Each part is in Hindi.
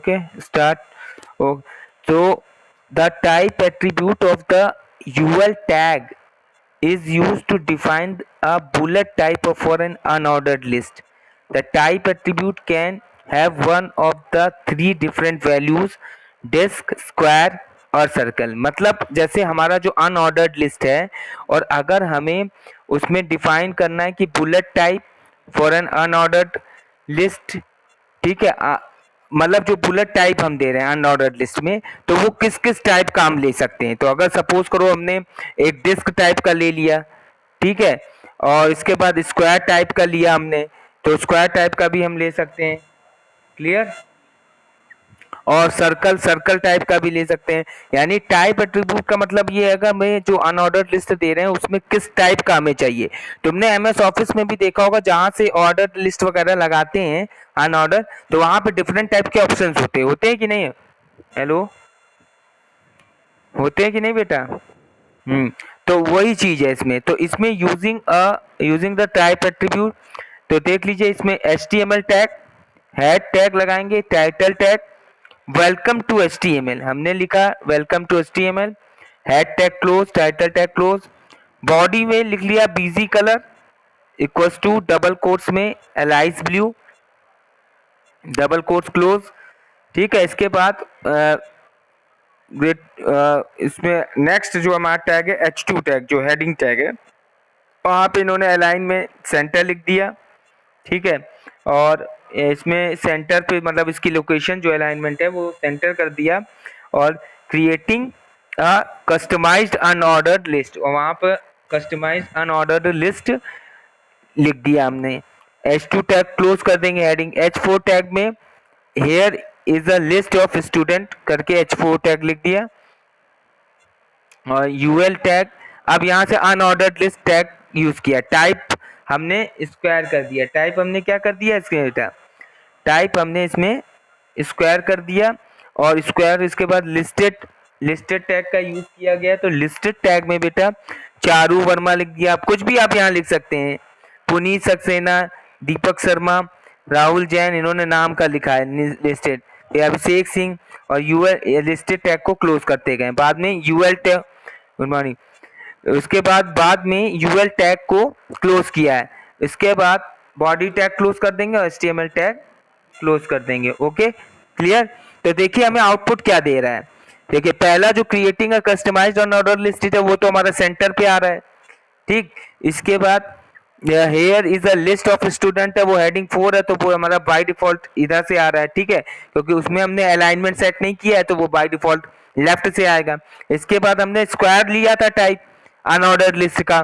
Okay, start. Oh, so the type attribute of the UL tag is used to define a bullet type for an unordered list. The type attribute can have one of the three different values, disk, square और सर्कल. मतलब जैसे हमारा जो अनऑर्डर्ड लिस्ट है और अगर हमें उसमें डिफाइन करना है कि bullet type for an unordered list, ठीक है, मतलब जो बुलेट टाइप हम दे रहे हैं अनऑर्डर्ड लिस्ट में, तो वो किस किस टाइप का हम ले सकते हैं. तो अगर सपोज करो हमने एक डिस्क टाइप का ले लिया, ठीक है, और इसके बाद स्क्वायर टाइप का लिया हमने, तो स्क्वायर टाइप का भी हम ले सकते हैं. क्लियर. और सर्कल सर्कल टाइप का भी ले सकते हैं. यानी टाइप एट्रीब्यूट का मतलब ये है अगर मैं जो अनऑर्डर्ड लिस्ट दे रहे हैं उसमें किस टाइप का हमें चाहिए. तुमने एमएस ऑफिस में भी देखा होगा जहां से ऑर्डर लिस्ट वगैरह लगाते हैं अनऑर्डर, तो वहां पे डिफरेंट टाइप के ऑप्शंस होते हैं कि नहीं. हेलो, होते हैं कि नहीं बेटा. तो वही चीज है इसमें. तो इसमें यूजिंग द टाइप एट्रीब्यूट, तो देख लीजिए इसमें HTML टैग, हेड टैग लगाएंगे, title tag, welcome to HTML हमने लिखा welcome to HTML, head tag close, title tag close, body में लिख लिया BG colour equals to double quotes में alice blue, double quotes close. ठीक है. इसके बाद इसमें नेक्स्ट जो हमारा टैग है H2 टैग, जो हेडिंग टैग है, वहाँ पे इन्होंने अलाइन में सेंटर लिख दिया. ठीक है. और इसमें सेंटर पे मतलब इसकी लोकेशन जो अलाइनमेंट है वो सेंटर कर दिया. और creating a customised unordered list, और वहाँ पर कस्टमाइज्ड अनऑर्डर्ड लिस्ट लिख दिया हमने. H2 टैग क्लोज कर देंगे. हेडिंग H4 टैग में hair is a list of student करके H4 टैग लिख दिया. और UL टैग, अब यहाँ से अनऑर्डर्ड लिस्ट टैग यूज किया. टाइप हमने स्क्वायर कर दिया. टाइप हमने क्या कर दिया इसके बेटा, टाइप हमने इसमें स्क्वायर कर दिया. और स्क्वायर इसके बाद लिस्टेड टैग का यूज किया गया. तो लिस्टेड टैग में बेटा चारू वर्मा लिख दिया. आप कुछ भी आप यहाँ लिख सकते हैं, पुनीत सक्सेना, दीपक शर्मा, राहुल जैन, इन्होंने नाम का लिखा है लिस्टेड. अभिषेक सिंह. और UL लिस्टेड टैग को क्लोज करते गए. बाद में UL टैग, गुड मॉर्निंग, उसके बाद में UL टैग को क्लोज किया है. इसके बाद बॉडी टैग क्लोज कर देंगे और HTML टैग क्लोज कर देंगे. Okay, clear. तो देखिए हमें आउटपुट क्या दे रहा है. देखिए पहला जो creating a customised unordered list है वो तो हमारा सेंटर पे आ रहा है. ठीक. इसके बाद hair is a list of student है, वो हेडिंग 4 है, तो वो हमारा बाय डिफॉल्ट इधर से आ रहा है. ठीक है, क्योंकि उसमें हमने अलाइनमेंट सेट नहीं किया है तो वो बाय डिफॉल्ट लेफ्ट से आएगा. इसके बाद हमने स्क्वायर लिया था टाइप अनऑर्डर्ड लिस्ट का,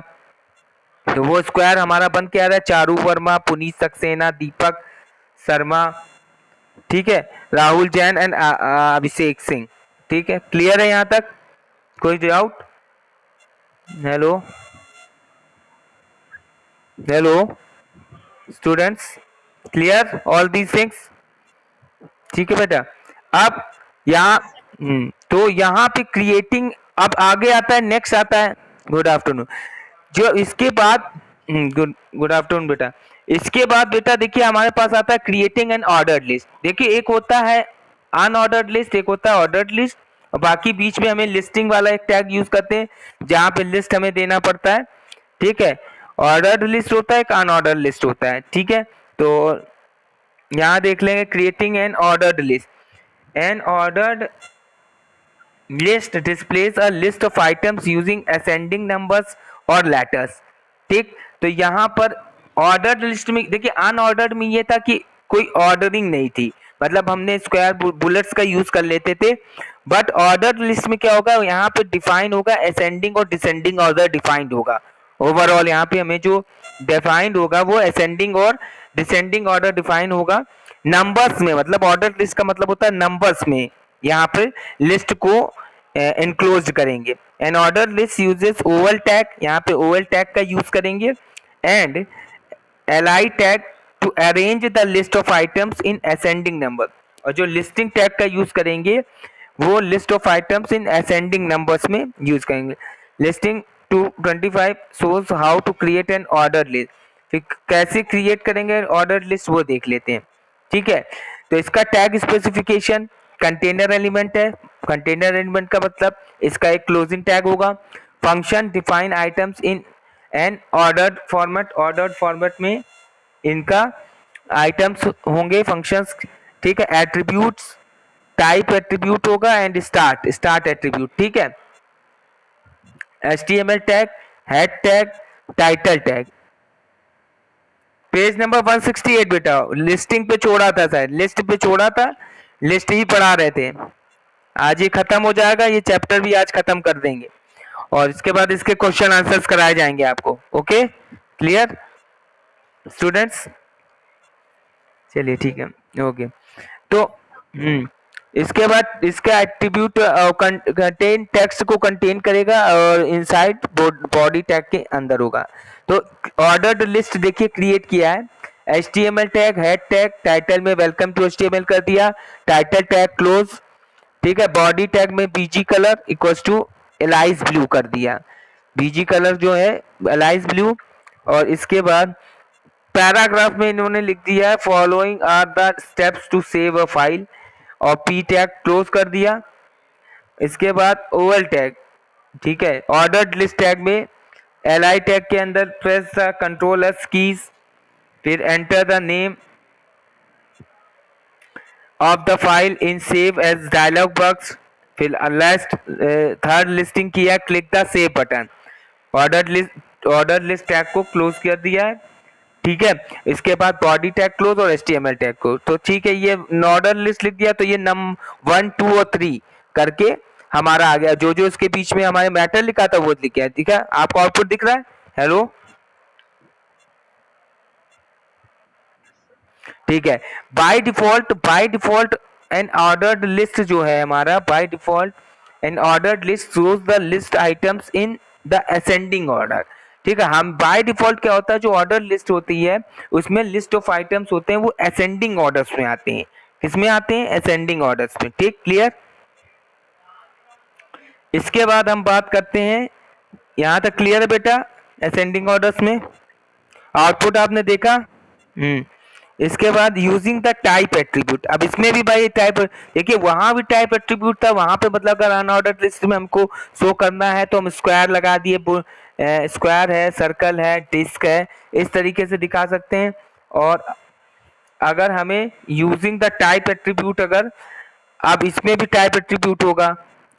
तो वो स्क्वायर हमारा बन के आ रहा है चारू वर्मा, पुनीत सक्सेना, दीपक शर्मा, ठीक है, राहुल जैन एंड अभिषेक सिंह. ठीक है, क्लियर है यहाँ तक, कोई doubt. Hello hello students, clear all these things. ठीक है बेटा. अब यहाँ तो यहाँ पे क्रिएटिंग, अब आगे आता है, नेक्स्ट आता है, गुड आफ्टरनून, जो इसके बाद गुड आफ्टरनून बेटा. इसके बाद बेटा देखिए हमारे पास आता है क्रिएटिंग एन ऑर्डर्ड लिस्ट. देखिए एक होता है अनऑर्डर्ड लिस्ट, एक होता है ऑर्डर्ड लिस्ट, और बाकी बीच में हमें लिस्टिंग वाला एक टैग यूज करते हैं जहाँ पे लिस्ट हमें देना पड़ता है. ठीक है, ऑर्डर्ड लिस्ट होता है, एक अनऑर्डर्ड लिस्ट होता है. ठीक है, तो यहाँ देख लेंगे creating an ordered list. N ordered list displace a list of items using ascending numbers और लेटर्स. ठीक. तो यहाँ पर ऑर्डर्ड लिस्ट में देखिए, अनऑर्डर्ड में ये था कि कोई ऑर्डरिंग नहीं थी, मतलब हमने स्क्वायर बुलेट्स का यूज कर लेते थे. बट ऑर्डर्ड लिस्ट में क्या होगा, यहाँ पे डिफाइन होगा असेंडिंग और डिसेंडिंग ऑर्डर डिफाइंड होगा. ओवरऑल यहाँ पे हमें जो डिफाइंड होगा वो असेंडिंग और डिसेंडिंग ऑर्डर डिफाइन होगा नंबर्स में. मतलब ऑर्डर लिस्ट का मतलब होता है नंबर्स में, यहाँ पे लिस्ट को एनक्लोज करेंगे. An order list uses OL tag, यहाँ पे ओवल टैग का यूज करेंगे, and li tag to arrange the list of items in ascending number. और जो लिस्टिंग टैग का यूज करेंगे वो list of items in ascending numbers में यूज करेंगे. Listing 225 shows how to create an order list. फिर कैसे क्रिएट करेंगे ऑर्डर लिस्ट वो देख लेते हैं. ठीक है, तो इसका टैग स्पेसिफिकेशन कंटेनर एलिमेंट है। कंटेनर एलिमेंट का मतलब इसका एक क्लोजिंग टैग होगा। Function define items in an ordered format, ordered format में इनका आइटम्स होंगे फंक्शंस, ठीक है। एट्रीब्यूट्स, टाइप एट्रीब्यूट होगा एंड स्टार्ट, स्टार्ट एट्रीब्यूट, ठीक है। HTML tag, head tag, title tag. Page number 168 बेटा, लिस्टिंग पे छोड़ा था शायद, लिस्ट पे छोड़ा था, लिस्ट ही पढ़ा रहे थे। आज ये खत्म हो जाएगा, ये चैप्टर भी आज खत्म कर देंगे और इसके बाद इसके क्वेश्चन आंसर्स कराए जाएंगे आपको। Okay, clear students? चलिए ठीक है, ओके। तो इसके बाद इसका एट्रीब्यूट कंटेन टेक्स्ट को कंटेन करेगा और इनसाइड बॉडी टैग के अंदर होगा। तो ऑर्डर्ड लिस्ट देखिए क्रिएट किया है। HTML tag, head tag, title में वेलकम टू HTML कर दिया, टाइटल टैग क्लोज, ठीक है। बॉडी टैग में BG colour equals to alice blue कर दिया, बीजी कलर जो है एलाइज ब्लू। और इसके बाद पैराग्राफ में इन्होंने लिख दिया है following are the steps to save a file, और पी टैग क्लोज कर दिया। इसके बाद ओवल टैग, ठीक है। ऑर्डर्ड लिस्ट टैग में li टैग के अंदर press the control S keys, फिर enter the name of the file in save as dialog box, फिर लास्ट थर्ड लिस्टिंग किया, click the save button. Order list tag को क्लोज कर दिया है, ठीक है। इसके बाद बॉडी टैग क्लोज और HTML टैग को, तो ठीक है। ये ऑर्डर लिस्ट लिख दिया, तो ये नम 1 2 और 3 करके हमारा आ गया। जो जो इसके बीच में हमारे मैटर लिखा था वो लिख गया, ठीक है। आपको आउटपुट दिख रहा है? हेलो, ठीक है। By default N ordered list जो है हमारा, by default N ordered list shows the list items in the ascending order, ठीक है। हम बाय डिफॉल्ट क्या होता है, जो ऑर्डर लिस्ट होती है उसमें लिस्ट ऑफ आइटम्स होते हैं वो असेंडिंग ऑर्डर्स में आते हैं। किसमें आते हैं? असेंडिंग ऑर्डर्स में, ठीक, क्लियर। इसके बाद हम बात करते हैं, यहां तक क्लियर है बेटा? असेंडिंग ऑर्डर्स में आउटपुट आपने देखा। इसके बाद यूजिंग द टाइप एट्रीब्यूट, अब इसमें भी भाई टाइप, देखिए वहां भी टाइप एट्रीब्यूट था, वहां पे मतलब अगर अनऑर्डर्ड लिस्ट में हमको शो करना है तो हम स्क्वायर लगा दिए, स्क्वायर है, सर्कल है, डिस्क है, इस तरीके से दिखा सकते हैं। और अगर हमें यूजिंग द टाइप एट्रीब्यूट, अगर अब इसमें भी टाइप एट्रीब्यूट होगा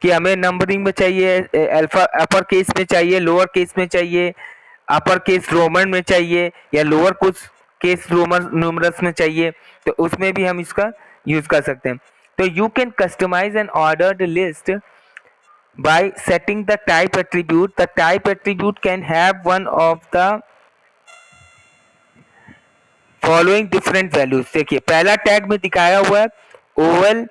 कि हमें नंबरिंग में चाहिए, अल्फा अपर केस में चाहिए, लोअर केस में चाहिए, अपर केस रोमन में चाहिए, या लोअर कुछ केस रोमन न्यूमरल्स में चाहिए, तो उसमें भी हम इसका यूज कर सकते हैं। तो you can customise an ordered list by setting the type attribute. The type attribute can have one of the following different values। देखिए पहला टैग में दिखाया हुआ है ओवल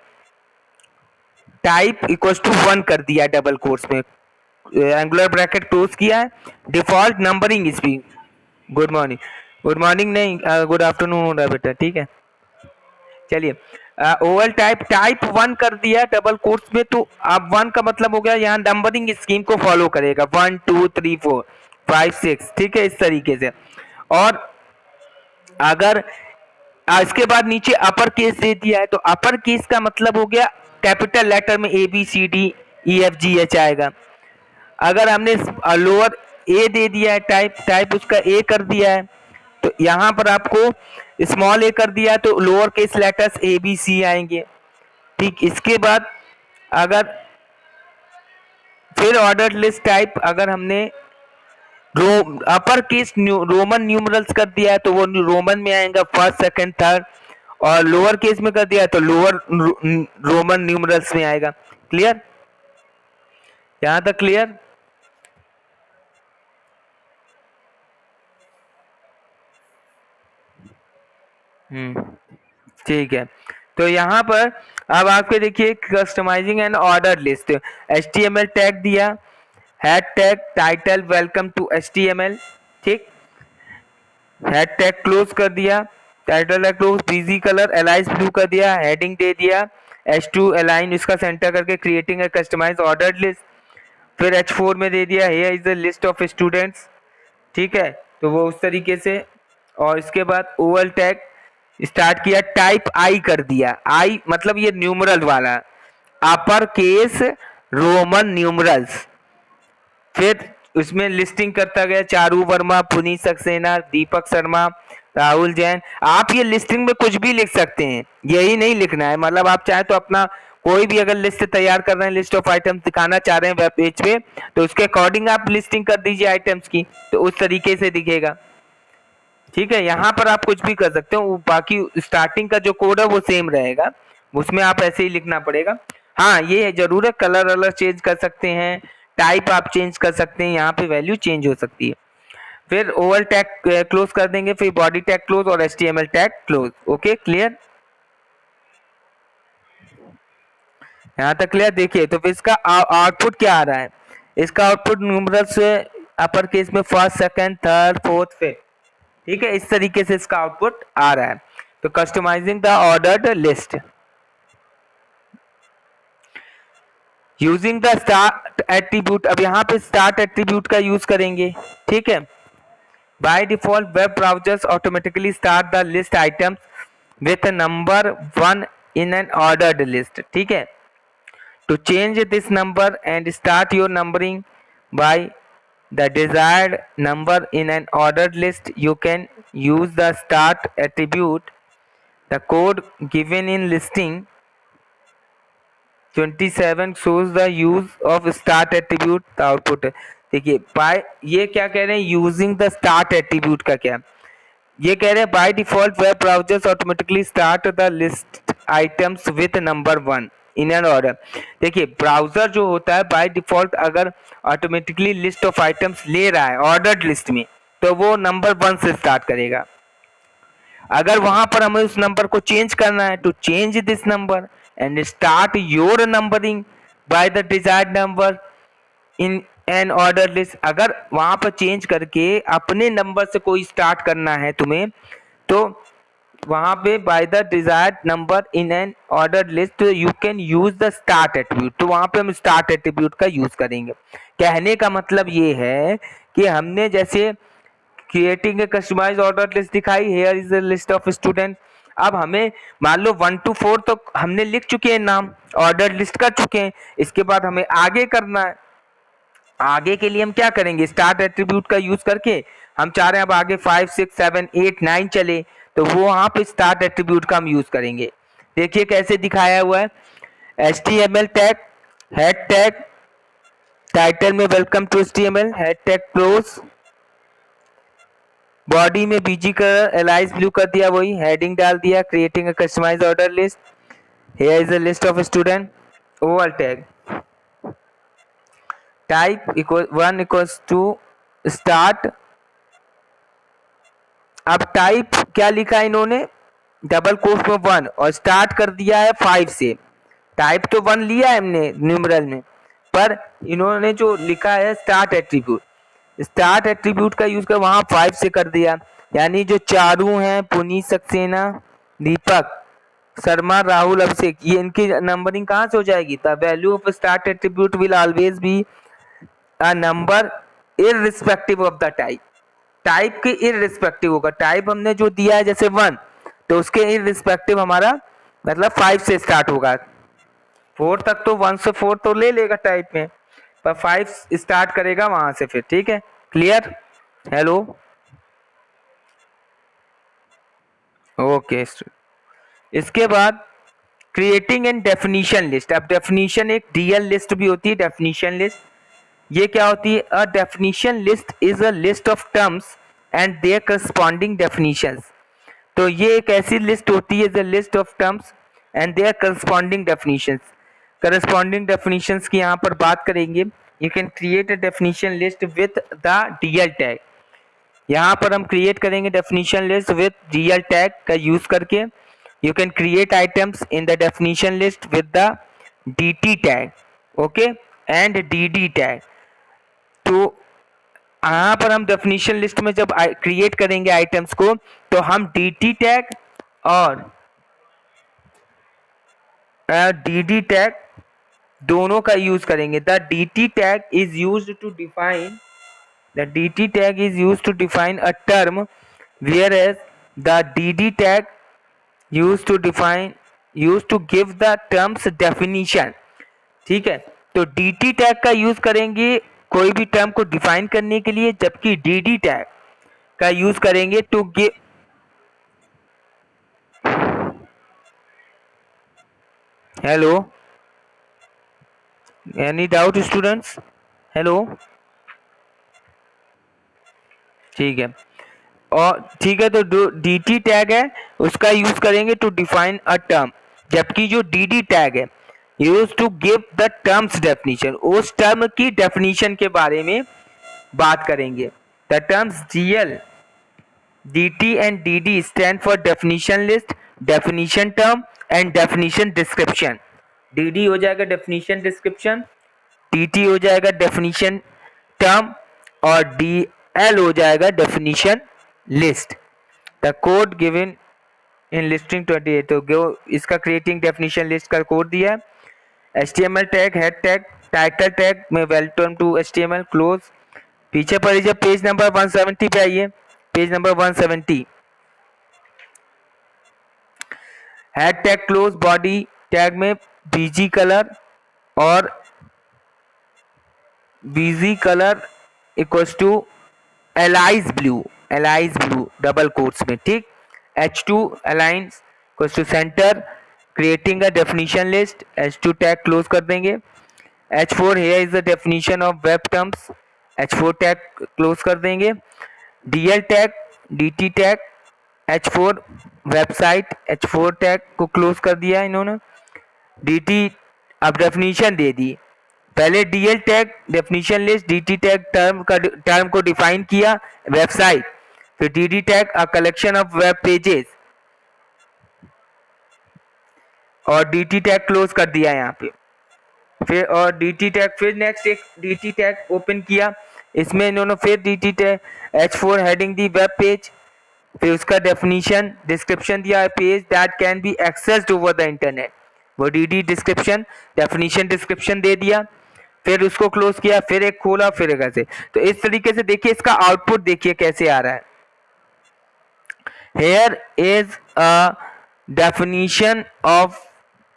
टाइप इक्वल्स टू 1 कर दिया डबल कोट्स में, एंगुलर ब्रैकेट क्लोज किया है। डिफॉल्ट नंबरिंग इज भी, गुड मॉर्निंग, गुड मॉर्निंग नहीं, गुड आफ्टरनून हो रहा है बेटा, ठीक है। चलिए ओवल टाइप 1 कर दिया डबल कोट्स में, तो अब 1 का मतलब हो गया यहाँ नंबरिंग स्कीम को फॉलो करेगा, 1 2 3 4 5 6, ठीक है, इस तरीके से। और अगर इसके बाद नीचे अपर केस दे दिया है, तो अपर केस का मतलब हो गया कैपिटल लेटर में ABCDEFGH आएगा। अगर हमने लोअर ए दे दिया है, टाइप उसका ए कर दिया है, तो यहाँ पर आपको स्मॉल ए कर दिया तो लोअर केस लेटर्स ABC आएंगे, ठीक। इसके बाद अगर फिर ऑर्डर लिस्ट टाइप, अगर हमने अपर केस रोमन न्यूमरल्स कर दिया है तो वो रोमन में आएगा, फर्स्ट सेकंड थर्ड, और लोअर केस में कर दिया है तो लोअर रोमन न्यूमरल्स में आएगा। क्लियर, यहां तक क्लियर? ठीक है। तो यहाँ पर अब आपके देखिए customising and order list, HTML tag दिया, head tag, title welcome to HTML, ठीक। हेड टैग क्लोज कर दिया, title tag close, BG colour alice blue कर दिया, हेडिंग दे दिया H2 अलाइन इसका सेंटर करके, creating a customise order list. फिर H4 में दे दिया here is the list of students, ठीक है, तो वो उस तरीके से। और इसके बाद ओवल टैग स्टार्ट किया, टाइप आई कर दिया, आई मतलब ये न्यूमरल वाला, अपर केस रोमन न्यूमरल्स। फिर उसमें लिस्टिंग करता गया, चारू वर्मा, पुनीत सक्सेना, दीपक शर्मा, राहुल जैन। आप ये लिस्टिंग में कुछ भी लिख सकते हैं, यही नहीं लिखना है, मतलब आप चाहे तो अपना कोई भी अगर लिस्ट तैयार कर रहे हैं, लिस्ट ऑफ आइटम्स दिखाना चाह रहे हैं वेब पेज पे, तो उसके अकॉर्डिंग आप लिस्टिंग कर दीजिए आइटम्स की, तो उस तरीके से दिखेगा। ठीक है, यहाँ पर आप कुछ भी कर सकते हो, बाकी स्टार्टिंग का जो कोड है वो सेम रहेगा, उसमें आप ऐसे ही लिखना पड़ेगा। हाँ ये है जरूर है, कलर अलग चेंज कर सकते हैं, टाइप आप चेंज कर सकते हैं, यहाँ पे वैल्यू चेंज हो सकती है। फिर ओवल टैग क्लोज कर देंगे, फिर बॉडी टैग क्लोज और HTML tag close. Okay clear, यहाँ तक क्लियर। देखिए तो फिर इसका आउटपुट क्या आ रहा है, इसका आउटपुट न्यूमरल्स से अपर केस में first, second, third, fourth, fifth. ठीक है, इस तरीके से इसका आउटपुट आ रहा है। तो customising the ordered list using the start attribute. अब यहाँ पे स्टार्ट एट्रीब्यूट का यूज करेंगे। ठीक है, by default web browsers automatically start the list items with number 1 in an ordered list. ठीक है, to change this number and start your numbering by the desired number in an ordered list, you can use the start attribute. The code given in listing 27 shows the use of start attribute, the output है। देखिए बाय, ये क्या कह रहे हैं, यूजिंग द स्टार्ट एट्रीब्यूट का क्या, ये कह रहे हैं bye default web browsers automatically start the list items with number 1 in an order. देखिए ब्राउजर जो होता है बाय डिफॉल्ट अगर ऑटोमेटिकली लिस्ट ऑफ आइटम्स ले रहा है ऑर्डर्ड लिस्ट में, तो वो नंबर 1 से स्टार्ट करेगा। अगर वहां पर हमें उस नंबर को चेंज करना है, to change this number and start your numbering by the desired number in an order list, अगर वहां पर चेंज करके अपने नंबर से कोई स्टार्ट करना है तुम्हें, तो वहां पे bye the desired number in an order list you can use the start attribute. तो वहां पे हम स्टार्ट एट्रीब्यूट का यूज करेंगे। कहने का मतलब ये है कि हमने जैसे creating a customise order list दिखाई, here is the list of student. अब हमें मान लो 1 to 4 तो हमने लिख चुके हैं, नाम ऑर्डर लिस्ट कर चुके हैं, इसके बाद हमें आगे करना है। आगे के लिए हम क्या करेंगे, स्टार्ट एट्रीब्यूट का यूज करके हम चाह रहे हैं अब आगे 5, 6, 7, 8, 9 चले, तो वो वहां पे स्टार्ट एट्रीब्यूट का हम यूज करेंगे। देखिए कैसे दिखाया हुआ है, HTML tag, head tag, title में welcome to HTML, head tag close, body में बीजी कलर एलाइज ब्लू कर दिया, वही हेडिंग डाल दिया, creating a customised order list, here is the list of student, OL tag, type equal 1 equals to start. अब टाइप क्या लिखा इन्होंने, डबल कोट में 1 और स्टार्ट कर दिया है 5 से। टाइप तो 1 लिया है हमने न्यूमरल में, पर इन्होंने जो लिखा है स्टार्ट एट्रीब्यूट, स्टार्ट एट्रीब्यूट का यूज कर वहां 5 से कर दिया। यानी जो चारू हैं, पुनीत सक्सेना, दीपक शर्मा, राहुल, अभिषेक, ये इनकी नंबरिंग कहाँ से हो जाएगी, the value of start attribute will always be a number irrespective of the type. Type के इररिस्पेक्टिव होगा, टाइप हमने जो दिया है जैसे 1, तो उसके इररिस्पेक्टिव हमारा मतलब 5 से स्टार्ट होगा। 4 तक तो 1 से 4 तो ले लेगा टाइप में, पर 5 स्टार्ट करेगा वहां से फिर। ठीक है क्लियर, हेलो ओके। इसके बाद क्रिएटिंग एंड डेफिनेशन लिस्ट। अब डेफिनेशन एक डीएल लिस्ट भी होती है, डेफिनेशन लिस्ट ये क्या होती है, अ definition list is a list of terms and their corresponding definitions. तो ये एक ऐसी लिस्ट होती है, the list of terms and their corresponding definitions. Corresponding definitions की यहाँ पर बात करेंगे, you can create a definition list with the DL tag. यहाँ पर हम क्रिएट करेंगे definition list with DL tag का यूज करके। You can create items in the definition list with the dt tag, okay, and dd tag. तो यहाँ पर हम डेफिनेशन लिस्ट में जब क्रिएट करेंगे आइटम्स को, तो हम dt टैग और dd टैग दोनों का यूज करेंगे। The dt tag is used to define, the dt tag is used to define a term, whereas the dd tag use to define, use to give the terms definition. ठीक है, तो dt टैग का यूज करेंगे कोई भी टर्म को डिफाइन करने के लिए, जबकि dd टैग का यूज करेंगे to give. Hello, any doubt students? Hello, ठीक है। और ठीक है, तो डी टी टैग है उसका यूज करेंगे टू डिफाइन अ टर्म, जबकि जो डी डी टैग है use to give the terms definition, उस टर्म की डेफिनेशन के बारे में बात करेंगे। The terms GL, dt and dd stand for definition list, definition term and definition description। dd हो जाएगा definition description, dt हो जाएगा definition term और dl हो जाएगा definition list। the code given in listing 28, तो इसका creating definition list का कोड दिया है। html tag, head tag, title tag में वेलकम टू html क्लोज। पीछे पर जब पेज नंबर 170 पे आइए, page number 170, head tag close, body tag में बीजी कलर और BG colour equals to alice blue, alice blue double quotes में। ठीक, h2 aligns equals to centre, creating a definition list, h2 tag close कर देंगे। h4 here is the definition of web terms, h4 tag close कर देंगे। dl tag, dt tag, h4 website, h4 tag को क्लोज कर दिया इन्होंने। dt अब डेफिनेशन दे दी, पहले dl tag definition list, dt tag term को डिफाइन किया वेबसाइट, फिर dd tag a collection of web pages और dt टैग क्लोज कर दिया यहाँ पे। फिर और dt टैग, फिर नेक्स्ट एक dt टैग ओपन किया, इसमें इन्होंने फिर dt टैग h4 हेडिंग दी वेब पेज, फिर उसका डेफिनेशन डिस्क्रिप्शन दिया, page that can be accessed over the internet, वो डी डिस्क्रिप्शन डेफिनेशन डिस्क्रिप्शन दे दिया, फिर उसको क्लोज किया, फिर एक खोला, फिर एक ऐसे। तो इस तरीके से देखिए इसका आउटपुट देखिए कैसे आ रहा है। Here is a definition of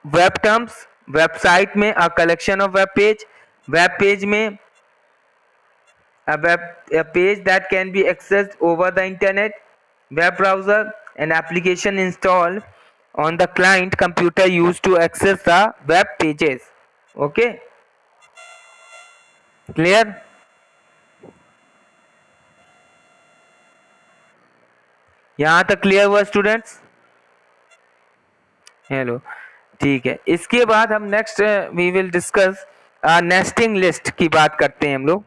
web terms, website में a collection of web page में a page that can be accessed over the internet, web browser, an application installed on the client computer used to access the web pages। okay, clear? यहाँ तक क्लियर हुआ स्टूडेंट्स? हेलो, ठीक है। इसके बाद हम next we will discuss nesting list की बात करते हैं हम लोग।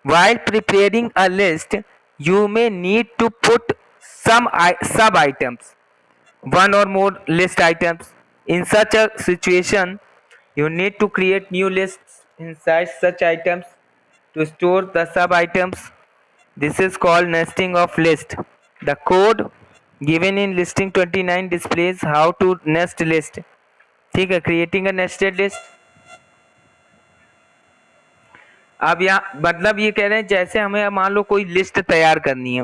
While preparing a list, you may need to put some sub items, one or more list items. In such a situation, you need to create new lists inside such items to store the sub items. This is called nesting of list। The code given in listing 29 displays how to nest list। ठीक है, creating a nested list। अब यहाँ मतलब ये कह रहे हैं जैसे हमें मान लो कोई लिस्ट तैयार करनी है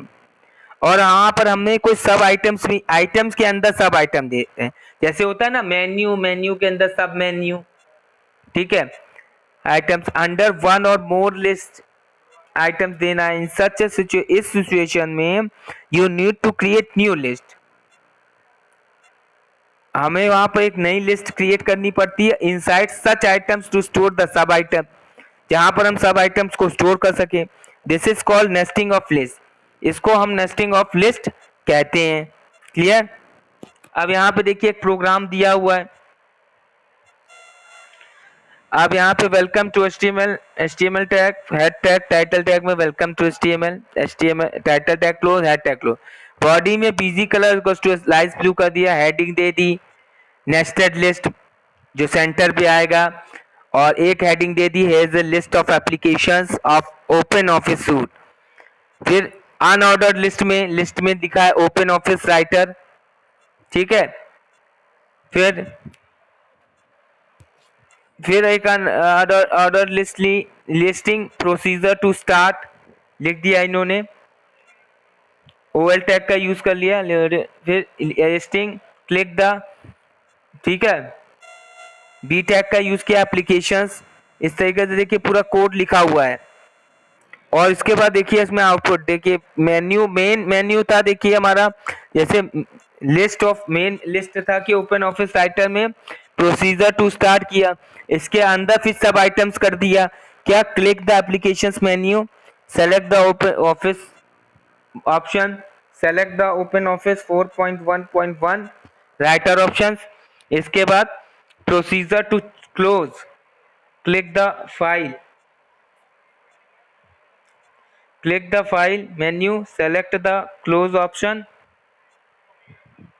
और यहाँ पर हमने कोई सब आइटम्स भी, आइटम्स के अंदर सब आइटम देते हैं, जैसे होता है ना मेन्यू, मेन्यू के अंदर सब मेन्यू। ठीक है, आइटम्स अंडर वन और मोर लिस्ट आइटम्स देना। इन सच इस सिचुएशन में you need to create new list, हमें वहां पर एक नई लिस्ट क्रिएट करनी पड़ती है inside such items to store the sub item, जहां पर हम सब आइटम्स को स्टोर कर सके। This is called nesting of list, इसको हम नेस्टिंग ऑफ लिस्ट कहते हैं। क्लियर? अब यहाँ पे देखिए एक प्रोग्राम दिया हुआ है, अब यहाँ पे welcome to HTML tag, head tag, title tag में welcome to HTML title tag close, head tag close, body में बीजी कलर को लाइट ब्लू कर दिया, हेडिंग दे दी नेस्टेड लिस्ट जो सेंटर पे आएगा, और एक हेडिंग दे दी है list of applications of open office suite. फिर अनऑर्डर्ड लिस्ट में दिखा है ओपन ऑफिस राइटर। ठीक है, फिर एक order listing procedure to start लिख दिया इन्होंने, OL टैग का यूज कर लिया, फिर लिस्टिंग क्लिक द, ठीक है, बी टैग का यूज किया एप्लीकेशंस। इस तरीके से देखिए पूरा कोड लिखा हुआ है। और इसके बाद देखिए इसमें आउटपुट देखिए, मेन्यू, मेन मेन्यू था देखिए हमारा, जैसे लिस्ट ऑफ, मेन लिस्ट था कि ओपन ऑफिस राइटर में प्रोसीजर टू स्टार्ट किया, इसके अंदर फिर सब आइटम्स कर दिया क्या, click the applications menu, select the OpenOffice option, select the OpenOffice 4.1.1 Writer options. इसके बाद procedure to close, click the file, click the file menu, select the close option,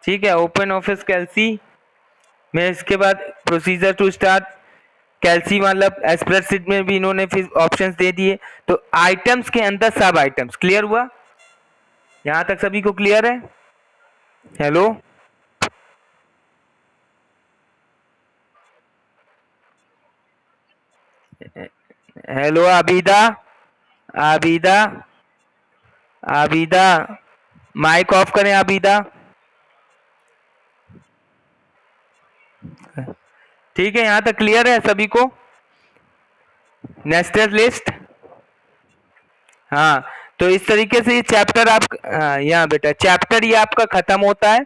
ठीक है, ओपन ऑफिस कैल्सी में। इसके बाद प्रोसीजर टू स्टार्ट कैल्सी, मतलब स्प्रेडशीट में भी इन्होंने फिर ऑप्शंस दे दिए। तो आइटम्स के अंदर सब आइटम्स क्लियर हुआ, यहां तक सभी को क्लियर है? Hello hello Abida, Abida, Abida, mike off करें आबिदा। ठीक है, यहां तक क्लियर है सभी को? नेस्टेड लिस्ट, हाँ। तो इस तरीके से ये चैप्टर आप, हाँ यहाँ बेटा चैप्टर ये आपका खत्म होता है,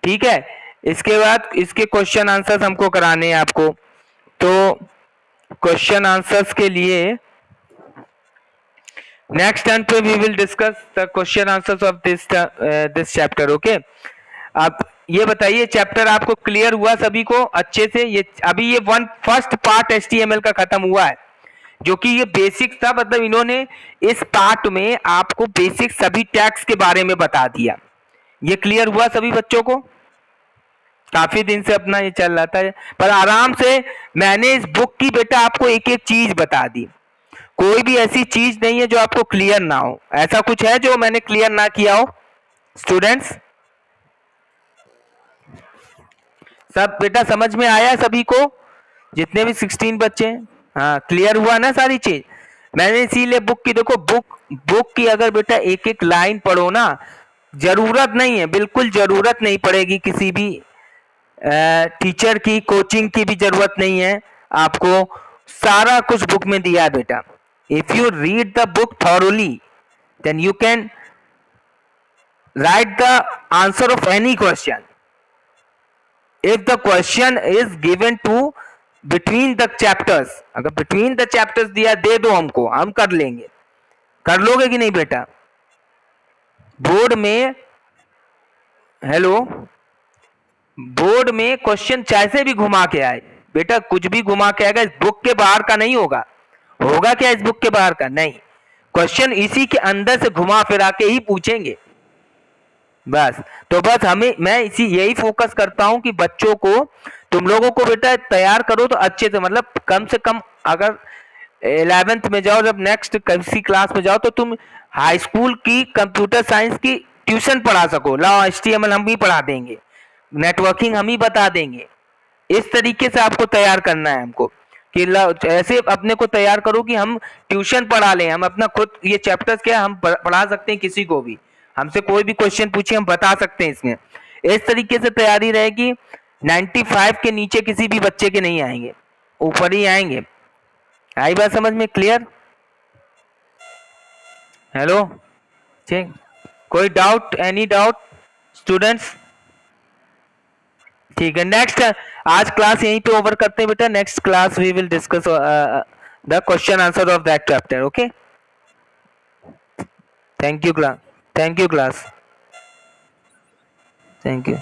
ठीक है। इसके बाद इसके क्वेश्चन आंसर्स हमको कराने हैं आपको। तो क्वेश्चन आंसर्स के लिए नेक्स्ट टाइम पे we will discuss the question answers of this chapter, okay. आप ये बताइए चैप्टर आपको क्लियर हुआ सभी को अच्छे से? ये अभी ये फर्स्ट पार्ट HTML का खत्म हुआ है, जो कि ये बेसिक था, मतलब इन्होंने इस पार्ट में आपको बेसिक सभी टैग्स के बारे में बता दिया। ये क्लियर हुआ सभी बच्चों को? काफी दिन से अपना ये चल रहा था, पर आराम से मैंने इस बुक की बेटा आपको एक एक चीज बता दी। कोई भी ऐसी चीज नहीं है जो आपको क्लियर ना हो। ऐसा कुछ है जो मैंने क्लियर ना किया हो स्टूडेंट्स? सब बेटा समझ में आया सभी को, जितने भी 16 बच्चे हैं? हाँ क्लियर हुआ ना सारी चीज? मैंने इसीलिए बुक की, देखो बुक की अगर बेटा एक एक लाइन पढ़ो ना, जरूरत नहीं है, बिल्कुल जरूरत नहीं पड़ेगी किसी भी टीचर की, कोचिंग की भी जरूरत नहीं है आपको। सारा कुछ बुक में दिया है बेटा। If you read the book thoroughly then you can write the answer of any question. If the question is given to between the chapters, अगर बिटवीन द चैप्टर्स दिया दे दो हमको, हम कर लेंगे। कर लोगे कि नहीं बेटा? बोर्ड में, हेलो, बोर्ड में क्वेश्चन जैसे भी घुमा के आए बेटा, कुछ भी घुमा के आएगा, इस बुक के बाहर का नहीं होगा। होगा क्या इस बुक के बाहर का? नहीं, क्वेश्चन इसी के अंदर से घुमा फिरा के ही पूछेंगे बस। तो बस हमें, मैं इसी यही फोकस करता हूं कि बच्चों को, तुम लोगों को बेटा तैयार करो तो अच्छे से, मतलब कम से कम अगर 11th में जाओ, जब नेक्स्ट किसी क्लास में जाओ, तो तुम हाई स्कूल की कंप्यूटर साइंस की ट्यूशन पढ़ा सको। लाओ HTML हम भी पढ़ा देंगे, नेटवर्किंग हम ही बता देंगे। इस तरीके से आपको तैयार करना है हमको, कि ऐसे अपने को तैयार करो कि हम ट्यूशन पढ़ा लें, हम अपना खुद ये चैप्टर्स क्या हम पढ़ा सकते हैं किसी को भी, हमसे कोई भी क्वेश्चन पूछे हम बता सकते हैं इसमें। इस तरीके से तैयारी रहेगी, 95 के नीचे किसी भी बच्चे के नहीं आएंगे, ऊपर ही आएंगे। आई बात समझ में? क्लियर? हेलो, ठीक, कोई डाउट, एनी डाउट स्टूडेंट्स? ठीक है, नेक्स्ट आज क्लास यहीं पे ओवर करते हैं बेटा। Next class we will discuss the question answer of that chapter, okay. Thank you class, thank you class, thank you.